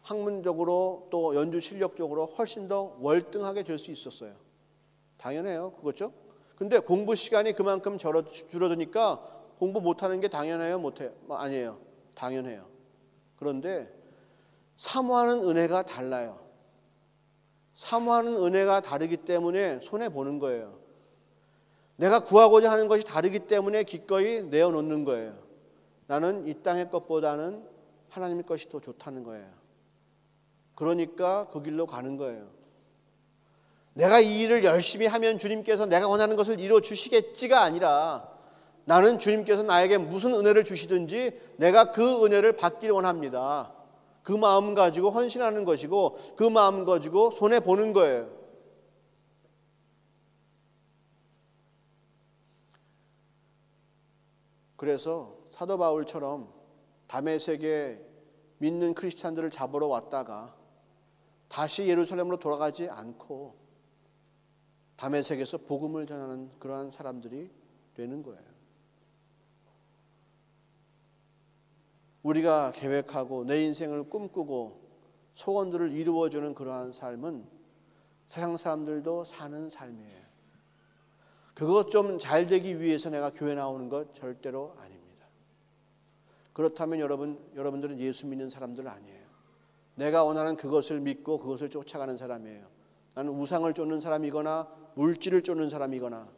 학문적으로 또 연주 실력적으로 훨씬 더 월등하게 될 수 있었어요. 당연해요, 그거죠? 근데 공부 시간이 그만큼 줄어드니까 공부 못하는 게 당연해요, 못해요? 아니에요, 당연해요. 그런데 사모하는 은혜가 달라요. 사모하는 은혜가 다르기 때문에 손해 보는 거예요. 내가 구하고자 하는 것이 다르기 때문에 기꺼이 내어놓는 거예요. 나는 이 땅의 것보다는 하나님의 것이 더 좋다는 거예요. 그러니까 그 길로 가는 거예요. 내가 이 일을 열심히 하면 주님께서 내가 원하는 것을 이루어 주시겠지가 아니라 나는 주님께서 나에게 무슨 은혜를 주시든지 내가 그 은혜를 받기를 원합니다. 그 마음 가지고 헌신하는 것이고 그 마음 가지고 손해보는 거예요. 그래서 사도 바울처럼 다메섹에 믿는 크리스찬들을 잡으러 왔다가 다시 예루살렘으로 돌아가지 않고 다메섹에서 복음을 전하는 그러한 사람들이 되는 거예요. 우리가 계획하고 내 인생을 꿈꾸고 소원들을 이루어주는 그러한 삶은 세상 사람들도 사는 삶이에요. 그것 좀 잘 되기 위해서 내가 교회 나오는 것 절대로 아닙니다. 그렇다면 여러분들은 예수 믿는 사람들 아니에요. 내가 원하는 그것을 믿고 그것을 쫓아가는 사람이에요. 나는 우상을 쫓는 사람이거나 물질을 쫓는 사람이거나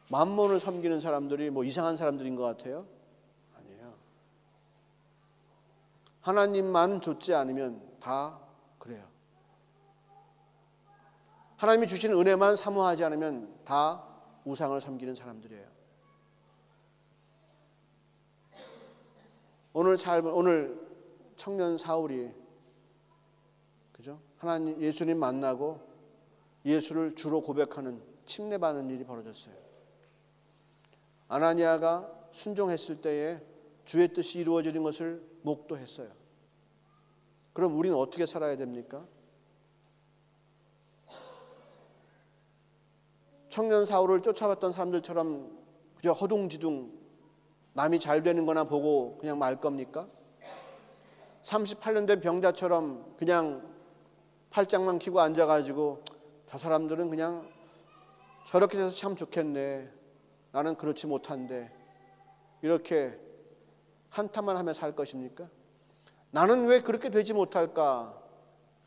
만몬을 섬기는 사람들이 뭐 이상한 사람들인 것 같아요? 아니에요. 하나님만 좇지 않으면 다 그래요. 하나님이 주시는 은혜만 사모하지 않으면 다 우상을 섬기는 사람들이에요. 오늘 청년 사울이 그죠? 하나님 예수님 만나고 예수를 주로 고백하는 침례받는 일이 벌어졌어요. 아나니아가 순종했을 때에 주의 뜻이 이루어지는 것을 목도했어요. 그럼 우리는 어떻게 살아야 됩니까? 청년 사울을 쫓아왔던 사람들처럼 그저 허둥지둥 남이 잘 되는 거나 보고 그냥 말 겁니까? 38년 된 병자처럼 그냥 팔짱만 끼고 앉아가지고 저 사람들은 그냥 저렇게 돼서 참 좋겠네. 나는 그렇지 못한데 이렇게 한탄만 하며 살 것입니까? 나는 왜 그렇게 되지 못할까?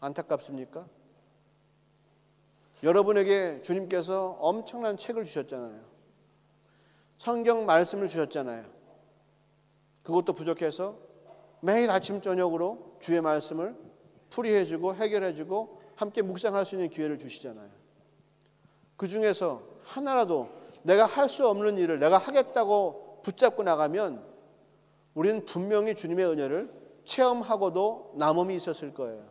안타깝습니까? 여러분에게 주님께서 엄청난 책을 주셨잖아요. 성경 말씀을 주셨잖아요. 그것도 부족해서 매일 아침 저녁으로 주의 말씀을 풀이해주고 해결해주고 함께 묵상할 수 있는 기회를 주시잖아요. 그 중에서 하나라도 내가 할 수 없는 일을 내가 하겠다고 붙잡고 나가면 우리는 분명히 주님의 은혜를 체험하고도 남음이 있었을 거예요.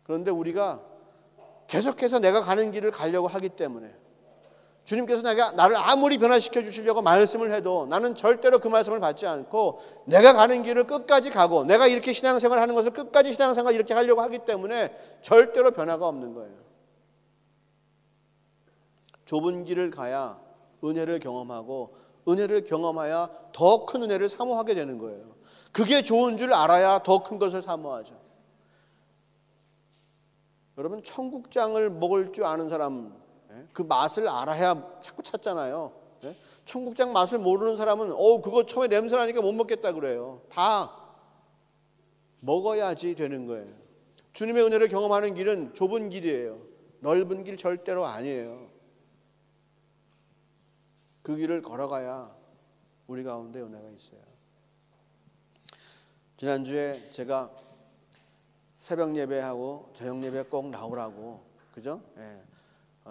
그런데 우리가 계속해서 내가 가는 길을 가려고 하기 때문에 주님께서 나를 아무리 변화시켜 주시려고 말씀을 해도 나는 절대로 그 말씀을 받지 않고 내가 가는 길을 끝까지 가고 내가 이렇게 신앙생활을 하는 것을 끝까지 신앙생활을 이렇게 하려고 하기 때문에 절대로 변화가 없는 거예요. 좁은 길을 가야 은혜를 경험하고 은혜를 경험해야 더 큰 은혜를 사모하게 되는 거예요. 그게 좋은 줄 알아야 더 큰 것을 사모하죠. 여러분 청국장을 먹을 줄 아는 사람 그 맛을 알아야 자꾸 찾잖아요. 청국장 맛을 모르는 사람은 그거 처음에 냄새 나니까 못 먹겠다 그래요. 다 먹어야지 되는 거예요. 주님의 은혜를 경험하는 길은 좁은 길이에요. 넓은 길 절대로 아니에요. 그 길을 걸어가야 우리 가운데 은혜가 있어요. 지난주에 제가 새벽 예배하고 저녁 예배 꼭 나오라고 그죠?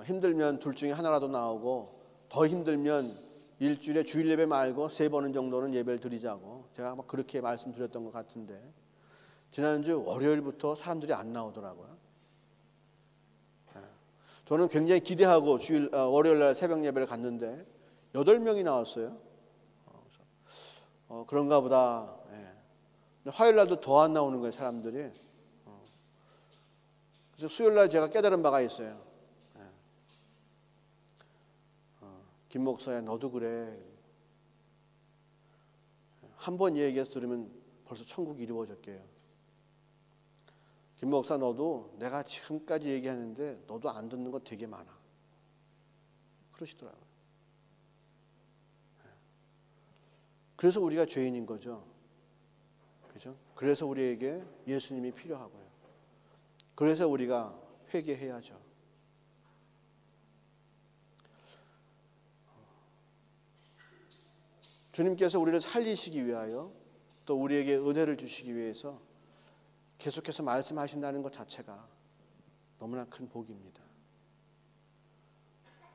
힘들면 둘 중에 하나라도 나오고 더 힘들면 일주일에 주일 예배 말고 3번 정도는 예배를 드리자고 제가 막 그렇게 말씀드렸던 것 같은데 지난주 월요일부터 사람들이 안 나오더라고요. 저는 굉장히 기대하고 월요일 날 새벽 예배를 갔는데 8명이 나왔어요. 그런가 보다. 화요일 날도 더 안 나오는 거예요, 사람들이. 그래서 수요일 날 제가 깨달은 바가 있어요. 김 목사야, 너도 그래. 한 번 얘기해서 들으면 벌써 천국이 이루어졌게요. 김 목사, 너도 내가 지금까지 얘기하는데 너도 안 듣는 거 되게 많아. 그러시더라고요. 그래서 우리가 죄인인 거죠. 그죠? 그래서 우리에게 예수님이 필요하고요. 그래서 우리가 회개해야죠. 주님께서 우리를 살리시기 위하여 또 우리에게 은혜를 주시기 위해서 계속해서 말씀하신다는 것 자체가 너무나 큰 복입니다.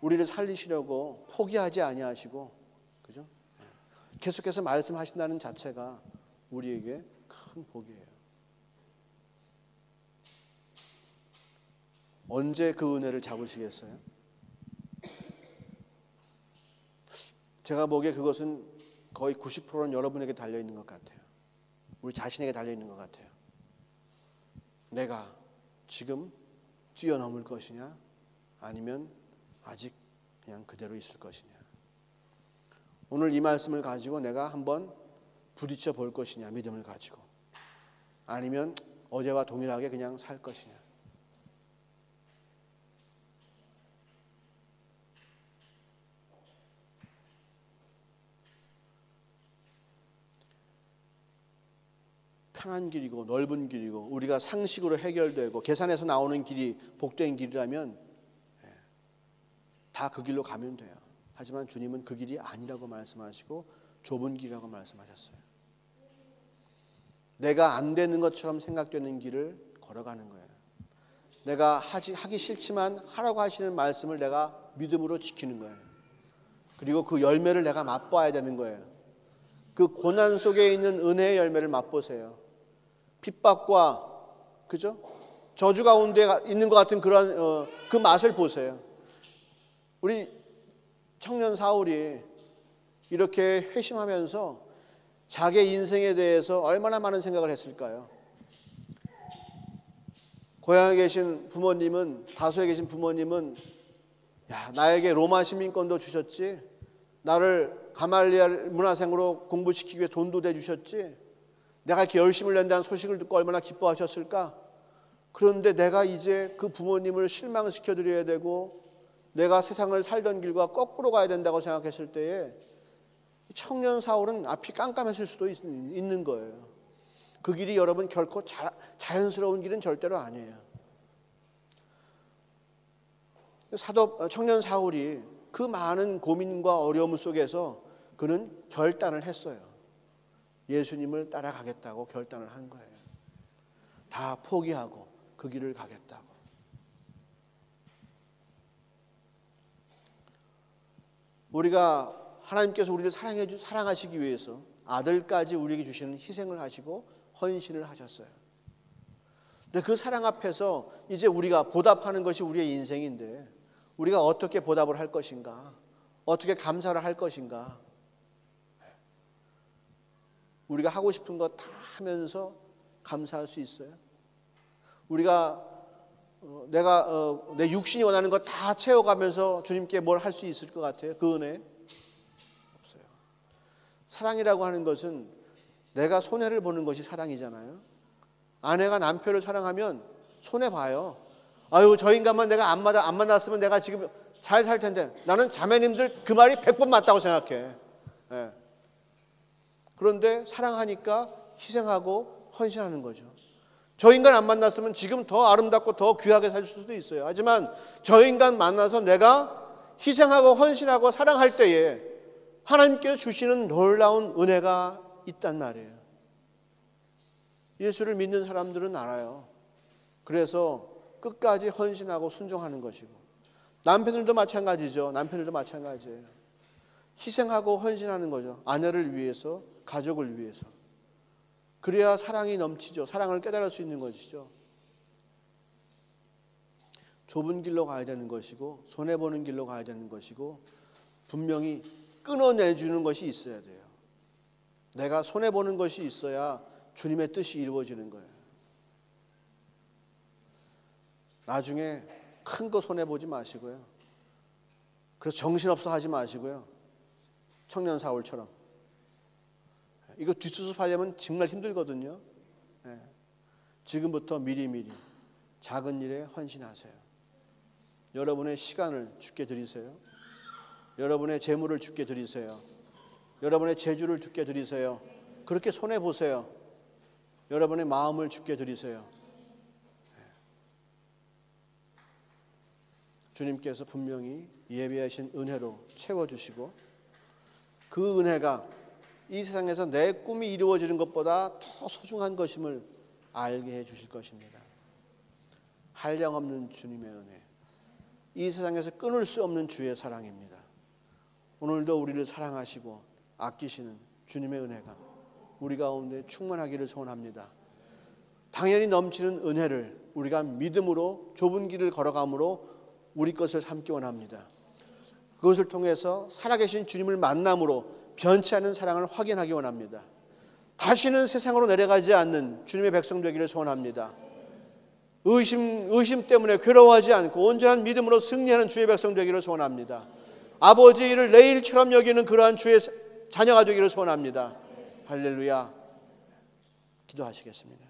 우리를 살리시려고 포기하지 아니하시고, 그죠? 계속해서 말씀하신다는 자체가 우리에게 큰 복이에요. 언제 그 은혜를 잡으시겠어요? 제가 보기에 그것은 거의 90%는 여러분에게 달려있는 것 같아요. 우리 자신에게 달려있는 것 같아요. 내가 지금 뛰어넘을 것이냐, 아니면 아직 그냥 그대로 있을 것이냐. 오늘 이 말씀을 가지고 내가 한번 부딪혀 볼 것이냐, 믿음을 가지고, 아니면 어제와 동일하게 그냥 살 것이냐. 편한 길이고 넓은 길이고 우리가 상식으로 해결되고 계산해서 나오는 길이 복된 길이라면 다 그 길로 가면 돼요. 하지만 주님은 그 길이 아니라고 말씀하시고 좁은 길이라고 말씀하셨어요. 내가 안 되는 것처럼 생각되는 길을 걸어가는 거예요. 내가 하기 싫지만 하라고 하시는 말씀을 내가 믿음으로 지키는 거예요. 그리고 그 열매를 내가 맛봐야 되는 거예요. 그 고난 속에 있는 은혜의 열매를 맛보세요. 핍박과, 그죠? 저주 가운데 있는 것 같은 그런 그 맛을 보세요. 우리 청년 사울이 이렇게 회심하면서 자기의 인생에 대해서 얼마나 많은 생각을 했을까요? 고향에 계신 부모님은, 다소에 계신 부모님은, 야, 나에게 로마 시민권도 주셨지, 나를 가말리엘 문화생으로 공부시키기 위해 돈도 대주셨지, 내가 이렇게 열심을 낸다는 소식을 듣고 얼마나 기뻐하셨을까? 그런데 내가 이제 그 부모님을 실망시켜 드려야 되고 내가 세상을 살던 길과 거꾸로 가야 된다고 생각했을 때에 청년 사울은 앞이 깜깜했을 수도 있는 거예요. 그 길이 여러분 결코 자연스러운 길은 절대로 아니에요. 청년 사울이 그 많은 고민과 어려움 속에서 그는 결단을 했어요. 예수님을 따라가겠다고 결단을 한 거예요. 다 포기하고 그 길을 가겠다고. 우리가 하나님께서 우리를 사랑하시기 위해서 아들까지 우리에게 주시는 희생을 하시고 헌신을 하셨어요. 근데 그 사랑 앞에서 이제 우리가 보답하는 것이 우리의 인생인데 우리가 어떻게 보답을 할 것인가? 어떻게 감사를 할 것인가? 우리가 하고 싶은 거 다 하면서 감사할 수 있어요? 우리가 내 육신이 원하는 거 다 채워가면서 주님께 뭘 할 수 있을 것 같아요? 그 은혜? 없어요. 사랑이라고 하는 것은 내가 손해를 보는 것이 사랑이잖아요. 아내가 남편을 사랑하면 손해봐요. 아유, 저 인간만 내가 안 만났으면 내가 지금 잘 살 텐데. 나는 자매님들 그 말이 100번 맞다고 생각해. 네. 그런데 사랑하니까 희생하고 헌신하는 거죠. 저 인간 안 만났으면 지금 더 아름답고 더 귀하게 살 수도 있어요. 하지만 저 인간 만나서 내가 희생하고 헌신하고 사랑할 때에 하나님께서 주시는 놀라운 은혜가 있단 말이에요. 예수를 믿는 사람들은 알아요. 그래서 끝까지 헌신하고 순종하는 것이고, 남편들도 마찬가지죠. 남편들도 마찬가지예요. 희생하고 헌신하는 거죠. 아내를 위해서, 가족을 위해서. 그래야 사랑이 넘치죠. 사랑을 깨달을 수 있는 것이죠. 좁은 길로 가야 되는 것이고 손해보는 길로 가야 되는 것이고 분명히 끊어내주는 것이 있어야 돼요. 내가 손해보는 것이 있어야 주님의 뜻이 이루어지는 거예요. 나중에 큰 거 손해보지 마시고요. 그래서 정신없어 하지 마시고요. 청년 사울처럼. 이거 뒷수습하려면 정말 힘들거든요. 네. 지금부터 미리미리 작은 일에 헌신하세요. 여러분의 시간을 주께 드리세요. 여러분의 재물을 주께 드리세요. 여러분의 재주를 주께 드리세요. 그렇게 손해보세요. 여러분의 마음을 주께 드리세요. 네. 주님께서 분명히 예비하신 은혜로 채워주시고 그 은혜가 이 세상에서 내 꿈이 이루어지는 것보다 더 소중한 것임을 알게 해 주실 것입니다. 한량없는 주님의 은혜. 이 세상에서 끊을 수 없는 주의 사랑입니다. 오늘도 우리를 사랑하시고 아끼시는 주님의 은혜가 우리 가운데 충만하기를 소원합니다. 당연히 넘치는 은혜를 우리가 믿음으로 좁은 길을 걸어감으로 우리 것을 삼기 원합니다. 그것을 통해서 살아계신 주님을 만남으로 변치 않은 사랑을 확인하기 원합니다. 다시는 세상으로 내려가지 않는 주님의 백성 되기를 소원합니다. 의심 때문에 괴로워하지 않고 온전한 믿음으로 승리하는 주의 백성 되기를 소원합니다. 아버지의 일을 내 일처럼 여기는 그러한 주의 자녀가 되기를 소원합니다. 할렐루야. 기도하시겠습니다.